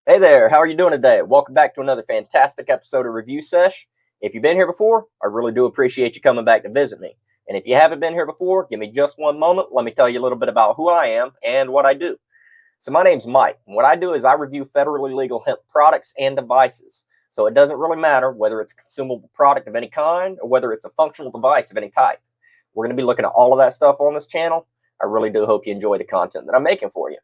Hey there, how are you doing today? Welcome back to another fantastic episode of Review Sesh. If you've been here before, I really do appreciate you coming back to visit me. And if you haven't been here before, give me just one moment. Let me tell you a little bit about who I am and what I do. So my name's Mike, and what I do is I review federally legal hemp products and devices. So it doesn't really matter whether it's a consumable product of any kind or whether it's a functional device of any type. We're going to be looking at all of that stuff on this channel. I really do hope you enjoy the content that I'm making for you.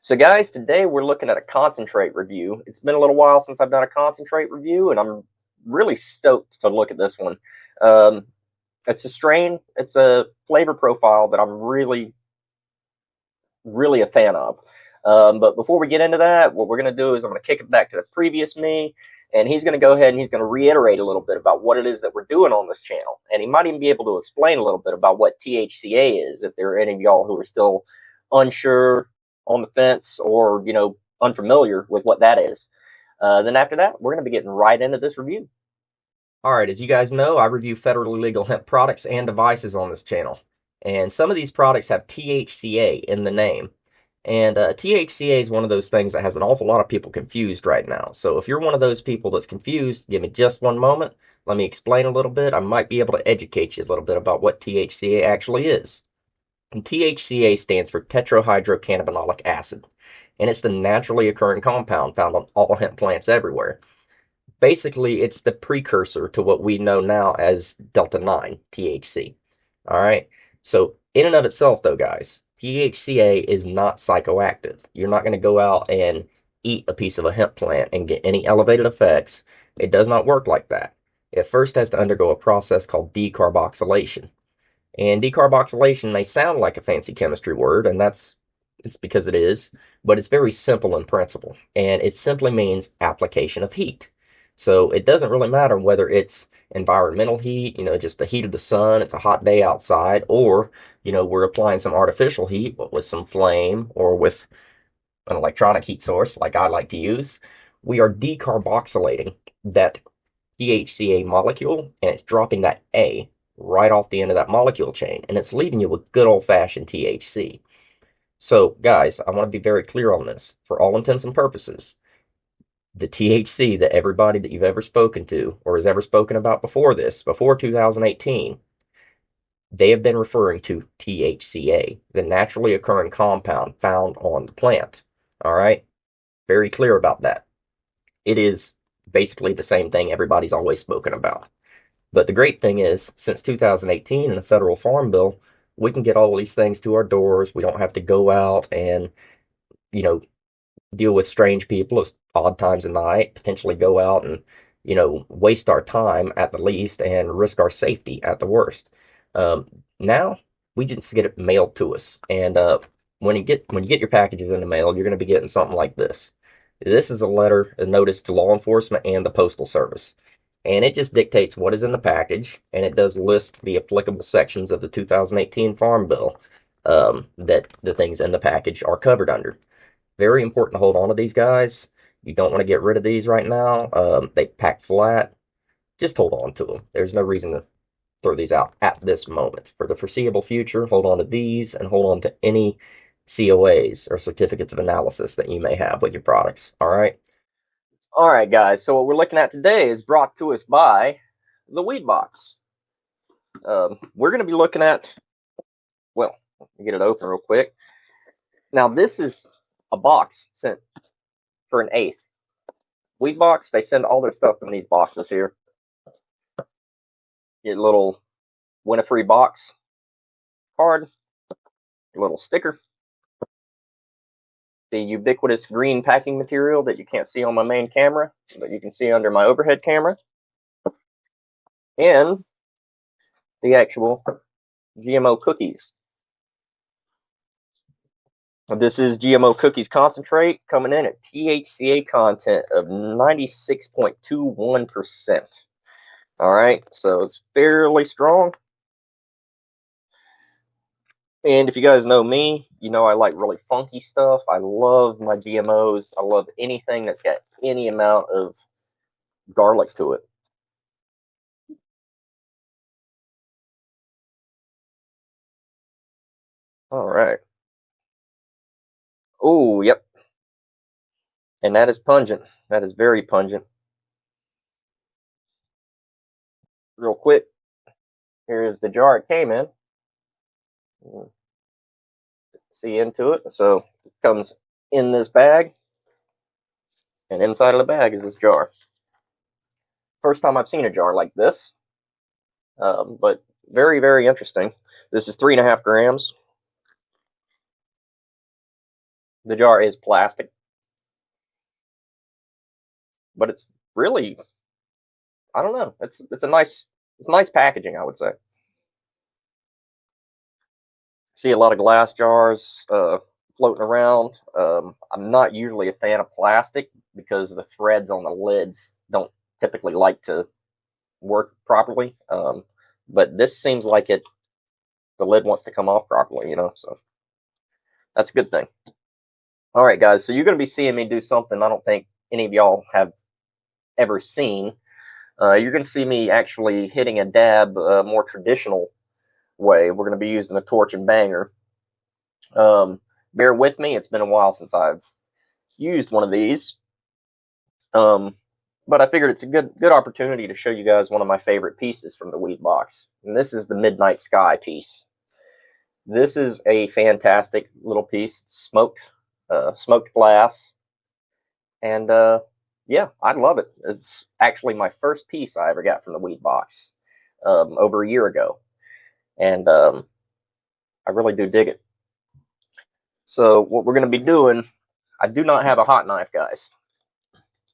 So guys, today we're looking at a concentrate review. It's been a little while since I've done a concentrate review, and I'm really stoked to look at this one. Um, it's a strain, it's a flavor profile that I'm really a fan of. But before we get into that, what we're going to do is I'm going to kick it back to the previous me, and he's going to go ahead and he's going to reiterate a little bit about what it is that we're doing on this channel. And he might even be able to explain a little bit about what THCA is, if there are any of y'all who are still unsure, on the fence, or, unfamiliar with what that is. Then after that, we're going to be getting right into this review. All right, as you guys know, I review federally legal hemp products and devices on this channel. And some of these products have THCA in the name. And THCA is one of those things that has an awful lot of people confused right now. So if you're one of those people that's confused, give me just one moment. Let me explain a little bit. I might be able to educate you a little bit about what THCA actually is. And THCA stands for tetrahydrocannabinolic acid. And it's the naturally occurring compound found on all hemp plants everywhere. Basically, it's the precursor to what we know now as Delta 9 THC. All right. So, in and of itself, though, guys, THCA is not psychoactive. You're not going to go out and eat a piece of a hemp plant and get any elevated effects. It does not work like that. It first has to undergo a process called decarboxylation. And decarboxylation may sound like a fancy chemistry word, and it's because it is, but it's very simple in principle. And it simply means application of heat. So it doesn't really matter whether it's environmental heat, just the heat of the sun, it's a hot day outside, or, we're applying some artificial heat with some flame or with an electronic heat source like I like to use. We are decarboxylating that THCA molecule, and it's dropping that A right off the end of that molecule chain, and it's leaving you with good old-fashioned THC. So, guys, I want to be very clear on this. For all intents and purposes, the THC that everybody that you've ever spoken to or has ever spoken about before this, before 2018, they have been referring to THCA, the naturally occurring compound found on the plant. All right? Very clear about that. It is basically the same thing everybody's always spoken about. But the great thing is, since 2018 in the federal farm bill, we can get all these things to our doors. We don't have to go out and, you know, deal with strange people at odd times of night, potentially go out and, waste our time at the least and risk our safety at the worst. Now we just get it mailed to us, and when you get your packages in the mail, you're going to be getting something like this. This is a notice to law enforcement and the postal service, and it just dictates what is in the package, and it does list the applicable sections of the 2018 Farm Bill that the things in the package are covered under. Very important to hold on to these guys. You don't want to get rid of these right now. They pack flat. Just hold on to them. There's no reason to throw these out at this moment. For the foreseeable future, hold on to these and hold on to any COAs or certificates of analysis that you may have with your products. All right? All right, guys. So what we're looking at today is brought to us by the Weed Box. We're going to be looking at, well, let me get it open real quick. Now, this is a box sent for an eighth. Weed Box, they send all their stuff in these boxes here. Get a little win a free box card, a little sticker, the ubiquitous green packing material that you can't see on my main camera, but you can see under my overhead camera, and the actual GMO cookies. This is GMO cookies concentrate coming in at THCA content of 96.21%. All right, so it's fairly strong. And if you guys know me, you know I like really funky stuff. I love my GMOs. I love anything that's got any amount of garlic to it. All right. Oh, yep. And that is pungent. That is very pungent. Real quick, here's the jar it came in. See into it. So it comes in this bag, and inside of the bag is this jar. First time I've seen a jar like this, but very, very interesting. This is 3.5 grams. The jar is plastic, but it's really, I don't know. It's nice packaging, I would say. See a lot of glass jars floating around. I'm not usually a fan of plastic because the threads on the lids don't typically like to work properly. But this seems like the lid wants to come off properly, so that's a good thing. All right, guys, so you're going to be seeing me do something I don't think any of y'all have ever seen. You're going to see me actually hitting a dab more traditional way. We're going to be using a torch and banger. Bear with me, it's been a while since I've used one of these. But I figured it's a good opportunity to show you guys one of my favorite pieces from the weed box. And this is the Midnight Sky piece. This is a fantastic little piece. It's smoked glass. And yeah, I love it. It's actually my first piece I ever got from the weed box over a year ago. And I really do dig it. So what we're going to be doing, I do not have a hot knife, guys.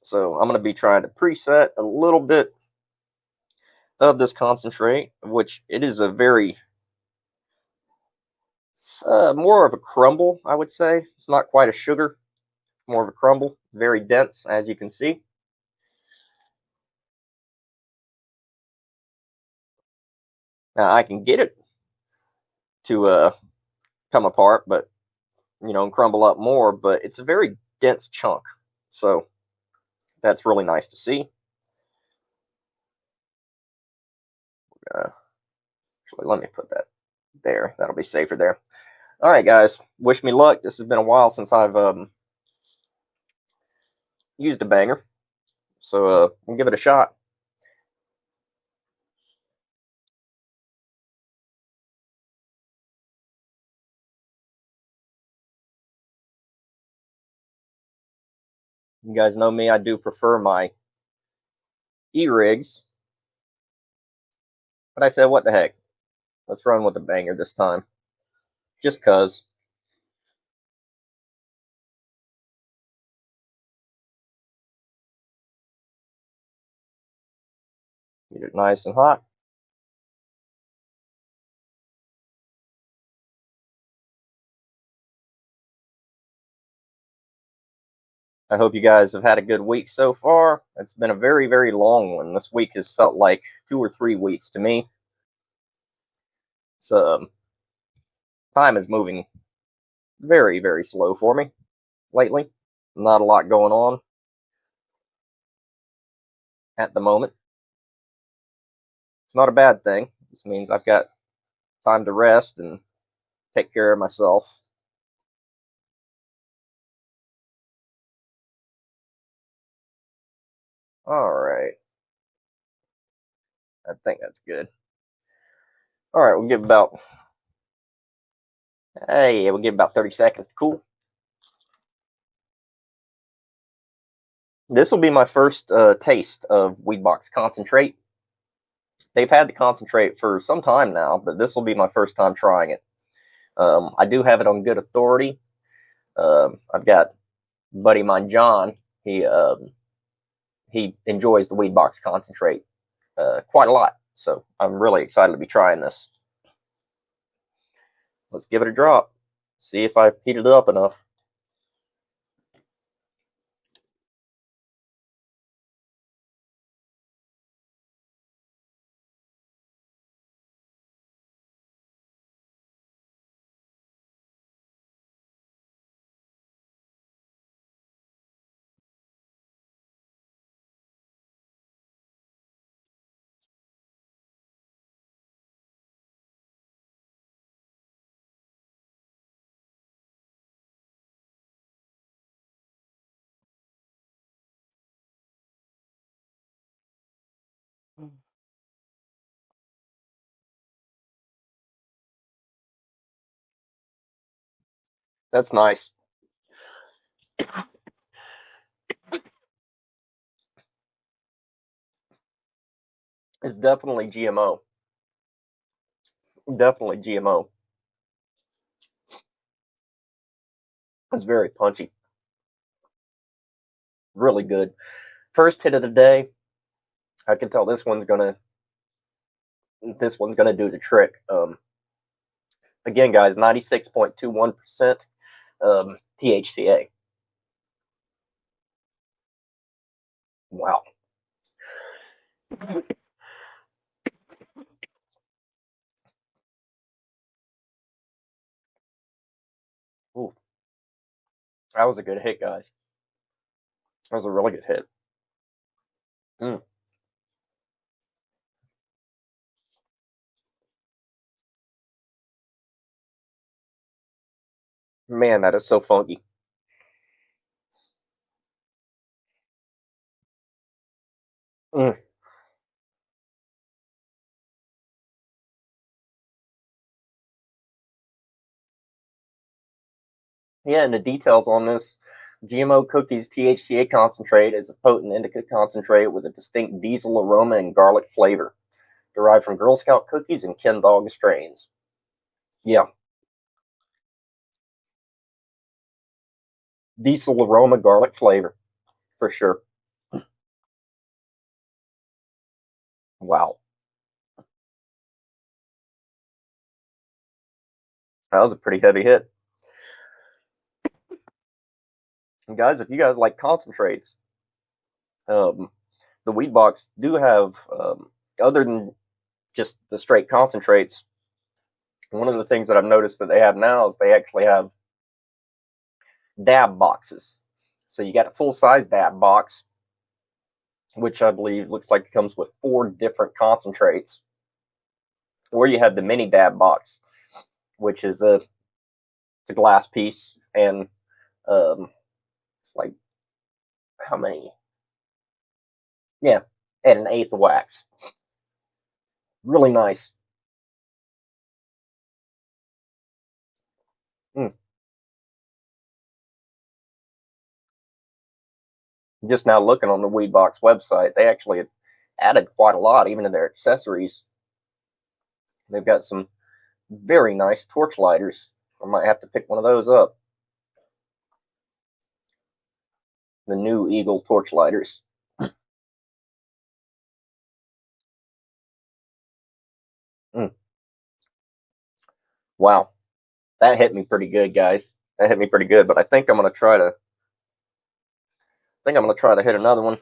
So I'm going to be trying to preset a little bit of this concentrate, which it is a very, more of a crumble, I would say. It's not quite a sugar, more of a crumble, very dense, as you can see. Now I can get it to come apart, but and crumble up more, but it's a very dense chunk. So that's really nice to see. Actually, let me put that there. That'll be safer there. All right, guys. Wish me luck. This has been a while since I've used a banger, so we'll give it a shot. You guys know me. I do prefer my e-rigs, but I said, what the heck? Let's run with a banger this time, just cause. Get it nice and hot. I hope you guys have had a good week so far. It's been a very, very long one. This week has felt like 2 or 3 weeks to me. So time is moving very, very slow for me lately. Not a lot going on at the moment. It's not a bad thing. This means I've got time to rest and take care of myself. All right. I think that's good. All right, we'll give about 30 seconds to cool. This will be my first taste of Weedbox concentrate. They've had the concentrate for some time now, but this will be my first time trying it. I do have it on good authority. I've got a buddy of mine, John. He enjoys the Weedbox concentrate quite a lot, so I'm really excited to be trying this. Let's give it a drop. See if I heated it up enough. That's nice. It's definitely GMO. Definitely GMO. It's very punchy. Really good. First hit of the day. I can tell this one's gonna do the trick. Again, guys, 96.21% THCA. Wow. Ooh, that was a good hit, guys. That was a really good hit. Mm, man, that is so funky. Mm. Yeah, and the details on this GMO cookies THCA concentrate is a potent indica concentrate with a distinct diesel aroma and garlic flavor, derived from Girl Scout cookies and Ken Dog strains. Yeah, diesel aroma, garlic flavor, for sure. Wow. That was a pretty heavy hit. And guys, if you guys like concentrates, um, the weed box do have, other than just the straight concentrates, one of the things that I've noticed that they have now is they actually have dab boxes. So you got a full size dab box, which I believe looks like it comes with 4 different concentrates. Or you have the mini dab box, which is it's a glass piece, and it's like how many? Yeah, and an eighth of wax. Really nice. Mm. Just now looking on the Weed Box website, they actually added quite a lot, even to their accessories. They've got some very nice torch lighters. I might have to pick one of those up. The new Eagle torch lighters. Mm. Wow, that hit me pretty good, guys. That hit me pretty good. But I think I'm gonna try to. I think I'm gonna try to hit another one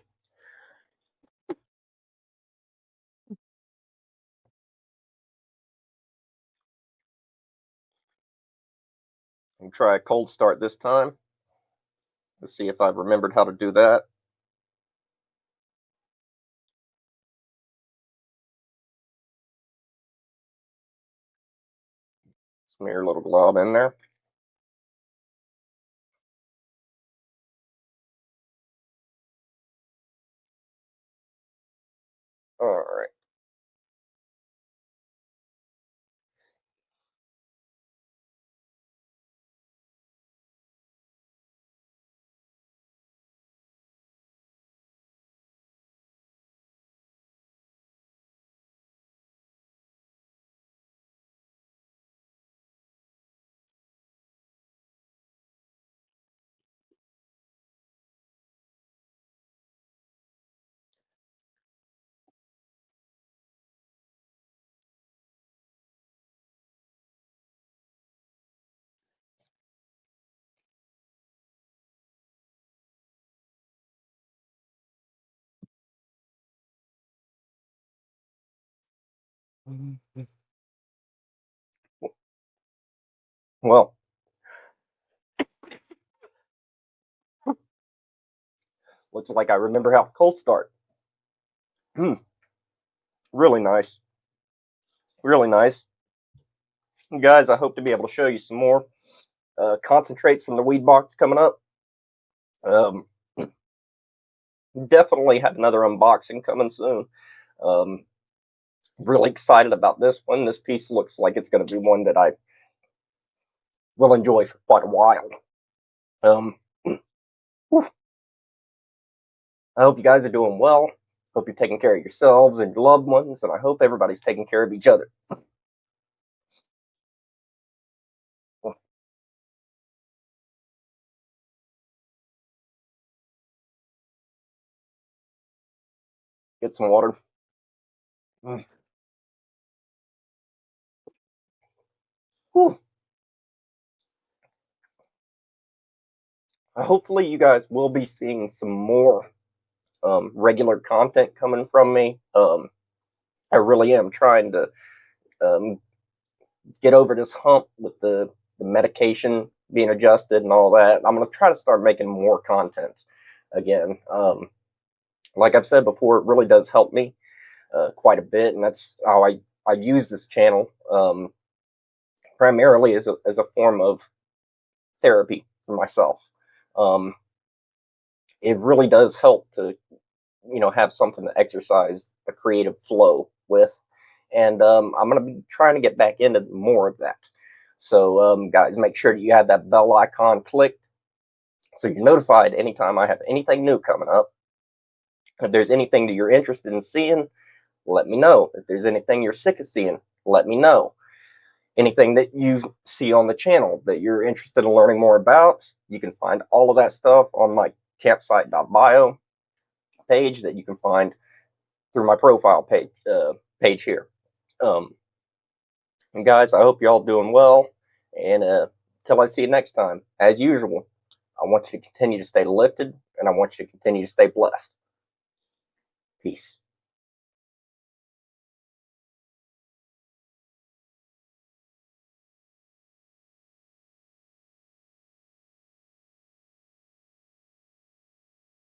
and try a cold start this time. Let's see if I've remembered how to do that. Smear a little glob in there. All right. Well, looks like I remember how to cold start. Mm, really nice. Really nice. Guys, I hope to be able to show you some more concentrates from the weed box coming up. Um, definitely have another unboxing coming soon. Um, really excited about this one. This piece looks like it's going to be one that I will enjoy for quite a while. Whew. I hope you guys are doing well. Hope you're taking care of yourselves and your loved ones, and I hope everybody's taking care of each other. Get some water. Whew. Hopefully, you guys will be seeing some more regular content coming from me. I really am trying to um, get over this hump with the medication being adjusted and all that. I'm going to try to start making more content again. Like I've said before, it really does help me quite a bit, and that's how I use this channel primarily as a form of therapy for myself. Um, it really does help to have something to exercise a creative flow with, and I'm going to be trying to get back into more of that. So guys, make sure that you have that bell icon clicked so you're notified anytime I have anything new coming up. If there's anything that you're interested in seeing, let me know. If there's anything you're sick of seeing, let me know. Anything that you see on the channel that you're interested in learning more about, you can find all of that stuff on my campsite.bio page that you can find through my profile page here. Um, and guys, I hope you're all doing well. And until I see you next time, as usual, I want you to continue to stay lifted, and I want you to continue to stay blessed. Peace.